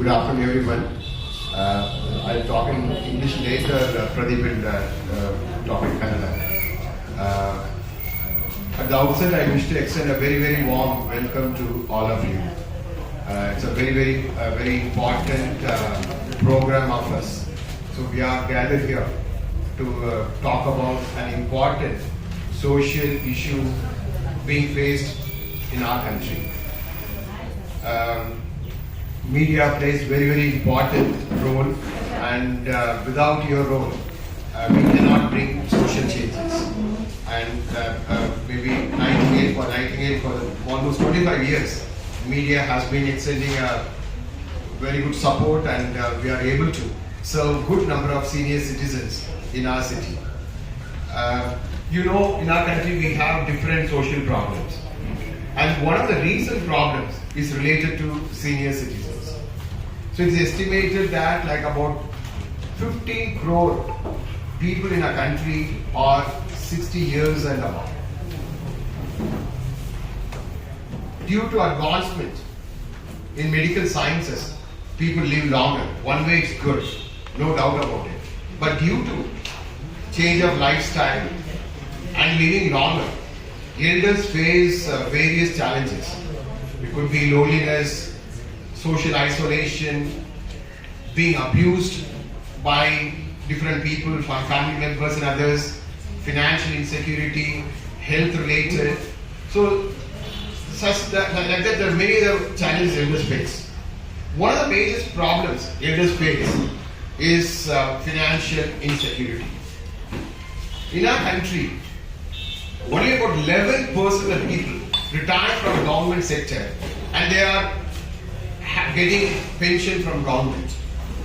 Good afternoon, everyone. I'll talk in English later. Pradeep will talk in Kannada. At the outset, I wish to extend a very, very warm welcome to all of you. It's a very important program of us. So we are gathered here to talk about an important social issue being faced in our country. Media plays very important role, and without your role, we cannot bring social changes. And maybe Nightingale for almost 25 years, media has been extending a very good support, and we are able to serve good number of senior citizens in our city. In our country we have different social problems, and one of the recent problems is related to senior citizens. So it's estimated that like about 15 crore people in our country are 60 years and above. Due to advancement in medical sciences, people live longer. One way it's good, no doubt about it. But due to change of lifestyle and living longer, elders face various challenges. It could be loneliness, social isolation, being abused by different people, family members and others, financial insecurity, health related. So like that there are many other challenges elders face. One of the major problems elders face is financial insecurity. In our country, only about 11% of people retire from government sector, and they are getting pension from government.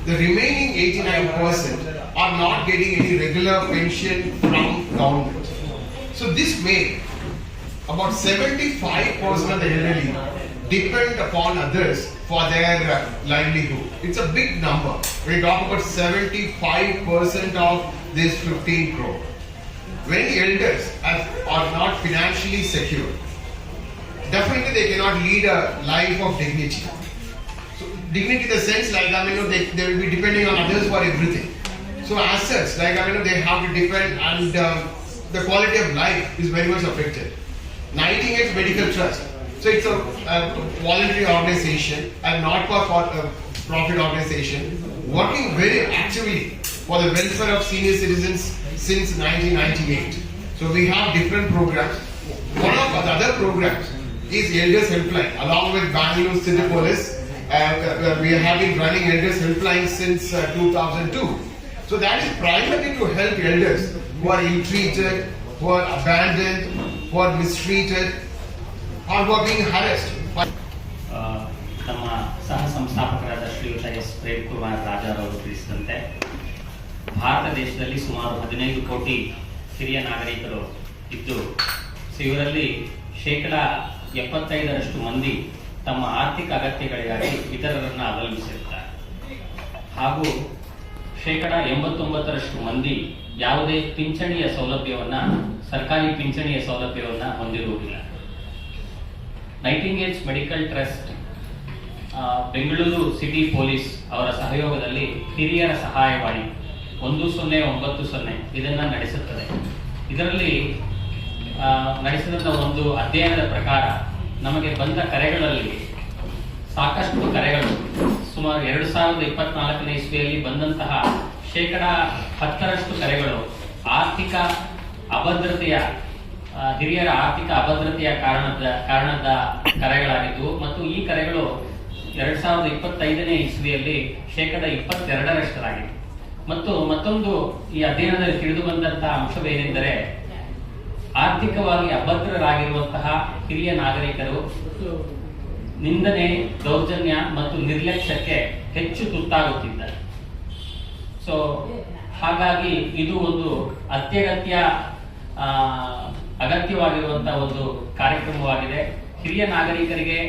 The remaining 89% are not getting any regular pension from government. So this way, about 75% of the elderly depend upon others for their livelihood. It's a big number. We talk about 75% of this 15 crore. When elders are not financially secure, definitely they cannot lead a life of dignity. So dignity in the sense like they will be depending on others for everything. So as such, they have to depend, and the quality of life is very much affected. Nightingale Medical Trust. So it's a voluntary organization and not for profit organization working very actively for the welfare of senior citizens since 1998. So we have different programs. One of the other programs is Elders Helpline, along with Bangalore City Police. We have been running Elders Helpline since 2002. So that is primarily to help elders who are ill-treated, who are abandoned, who are mistreated, or who are being harassed. ನಮ್ಮ ಸಹ ಸಂಸ್ಥಾಪಕರಾದ ಶ್ರೀಯುತ S Prem Kumar ರಾಜಾರವರು ತಿಳಿಸಿದಂತೆ Bharat ದೇಶದಲ್ಲಿ ಸುಮಾರು 15 ಕೋಟಿ ಹಿರಿಯ ನಾಗರಿಕರು ಇದ್ದು, ಇವರಲ್ಲಿ 75% ಮಂದಿ ತಮ್ಮ ಆರ್ಥಿಕ ಅಗತ್ಯಗಳಿಗಾಗಿ ಇತರರನ್ನು ಅವಲಂಬಿಸಿರುತ್ತಾರೆ. ಹಾಗೂ 89% ಮಂದಿ ಯಾವುದೇ ಪಿಂಚಣಿಯ ಸೌಲಭ್ಯವನ್ನ, ಸರ್ಕಾರಿ ಪಿಂಚಣಿಯ ಸೌಲಭ್ಯವನ್ನ ಹೊಂದಿರುವುದಿಲ್ಲ. Nightingales medical trust, Bengaluru city police ಅವರ ಸಹಯೋಗದಲ್ಲಿ ಹಿರಿಯರ ಸಹಾಯವಾಣಿ 1090 ಇದನ್ನ ನಡೆಸುತ್ತದೆ. ಇದರಲ್ಲಿ ನಡೆಸಿದ ಒಂದು ಅಧ್ಯಯನದ ಪ್ರಕಾರ ನಮಗೆ ಬಂದ ಕರೆಗಳಲ್ಲಿ ಸಾಕಷ್ಟು ಕರೆಗಳು, ಸುಮಾರು 2024ನೇ ಇಸ್ವಿಯಲ್ಲಿ ಬಂದಂತಹ 10% ಕರೆಗಳು ಆರ್ಥಿಕ ಅಭದ್ರತೆಯ, ಹಿರಿಯರ ಆರ್ಥಿಕ ಅಭದ್ರತೆಯ ಕಾರಣದ ಕರೆಗಳಾಗಿದ್ದವು. ಮತ್ತು ಈ ಕರೆಗಳು 2025ನೇ ಇಸ್ವಿಯಲ್ಲಿ 22%. ಮತ್ತು ಮತ್ತೊಂದು ಈ ಅಧ್ಯಯನದಲ್ಲಿ ತಿಳಿದು ಬಂದಂತಹ ಅಂಶವೇನೆಂದರೆ, ಆರ್ಥಿಕವಾಗಿ ಅಭದ್ರರಾಗಿರುವಂತಹ ಹಿರಿಯ ನಾಗರಿಕರು ನಿಂದನೆ, ದೌರ್ಜನ್ಯ ಮತ್ತು ನಿರ್ಲಕ್ಷ್ಯಕ್ಕೆ ಹೆಚ್ಚು ತುತ್ತಾಗುತ್ತಿದ್ದಾರೆ. ಸೊ ಹಾಗಾಗಿ ಇದು ಒಂದು ಅಗತ್ಯವಾಗಿರುವಂತಹ ಒಂದು ಕಾರ್ಯಕ್ರಮವಾಗಿದೆ. ಹಿರಿಯ ನಾಗರಿಕರಿಗೆ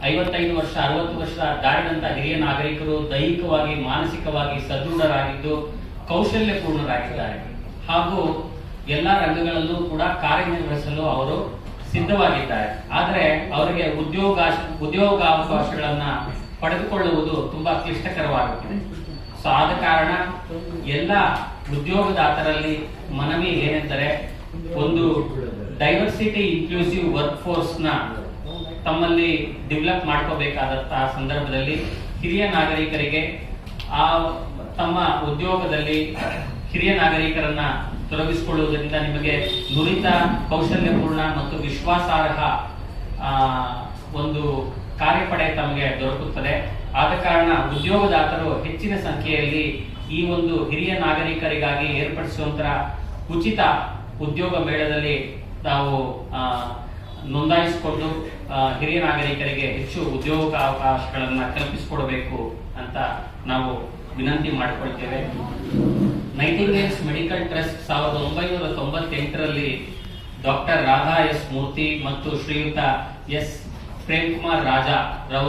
55 ವರ್ಷ 60 ವರ್ಷ ದಾಟಿದಂತಹ ಹಿರಿಯ ನಾಗರಿಕರು ದೈಹಿಕವಾಗಿ, ಮಾನಸಿಕವಾಗಿ ಸದೃಢರಾಗಿದ್ದು ಕೌಶಲ್ಯಪೂರ್ಣರಾಗಿದ್ದಾರೆ. ಹಾಗೂ ಎಲ್ಲ ರಂಗಗಳಲ್ಲೂ ಕೂಡ ಕಾರ್ಯನಿರ್ವಹಿಸಲು ಅವರು ಸಿದ್ಧವಾಗಿದ್ದಾರೆ. ಆದರೆ ಅವರಿಗೆ ಉದ್ಯೋಗಾವಕಾಶಗಳನ್ನ ಪಡೆದುಕೊಳ್ಳುವುದು ತುಂಬಾ ಕ್ಲಿಷ್ಟಕರವಾಗುತ್ತಿದೆ. ಸೊ ಆದ ಕಾರಣ ಎಲ್ಲ ಉದ್ಯೋಗದಾತರಲ್ಲಿ ಮನವಿ ಏನೆಂದರೆ, ಒಂದು ಡೈವರ್ಸಿಟಿ ಇನ್ಕ್ಲೂಸಿವ್ ವರ್ಕ್ ಫೋರ್ಸ್ ನ ತಮ್ಮಲ್ಲಿ ಡೆವಲಪ್ ಮಾಡ್ಕೋಬೇಕಾದಂತಹ ಸಂದರ್ಭದಲ್ಲಿ ಹಿರಿಯ ನಾಗರಿಕರಿಗೆ ತಮ್ಮ ಉದ್ಯೋಗದಲ್ಲಿ ಹಿರಿಯ ನಾಗರಿಕರನ್ನ ತೊಡಗಿಸಿಕೊಳ್ಳುವುದರಿಂದ ನಿಮಗೆ ನುರಿತ, ಕೌಶಲ್ಯಪೂರ್ಣ ಮತ್ತು ವಿಶ್ವಾಸಾರ್ಹ ಒಂದು ಕಾರ್ಯಪಡೆ ತಮಗೆ ದೊರಕುತ್ತದೆ. ಆದ ಕಾರಣ ಉದ್ಯೋಗದಾತರು ಹೆಚ್ಚಿನ ಸಂಖ್ಯೆಯಲ್ಲಿ ಈ ಒಂದು ಹಿರಿಯ ನಾಗರಿಕರಿಗಾಗಿ ಏರ್ಪಡಿಸುವಂತಹ ಉಚಿತ ಉದ್ಯೋಗ ಮೇಳದಲ್ಲಿ ತಾವು ನೋಂದಾಯಿಸಿಕೊಂಡು ಹಿರಿಯ ನಾಗರಿಕರಿಗೆ ಹೆಚ್ಚು ಉದ್ಯೋಗ ಅವಕಾಶಗಳನ್ನ ಕಲ್ಪಿಸಿಕೊಡಬೇಕು ಅಂತ ನಾವು ವಿನಂತಿ ಮಾಡಿಕೊಳ್ತೇವೆ. ನೈಟಿಂಗೇಲ್ಸ್ ಮೆಡಿಕಲ್ ಟ್ರಸ್ಟ್ 1998ರಲ್ಲಿ ಡಾಕ್ಟರ್ ರಾಧಾ ಎಸ್ ಮೂರ್ತಿ ಮತ್ತು ಶ್ರೀಯುತ ಎಸ್ ಪ್ರೇಮ್ ಕುಮಾರ್ ರಾಜಾ ರವರು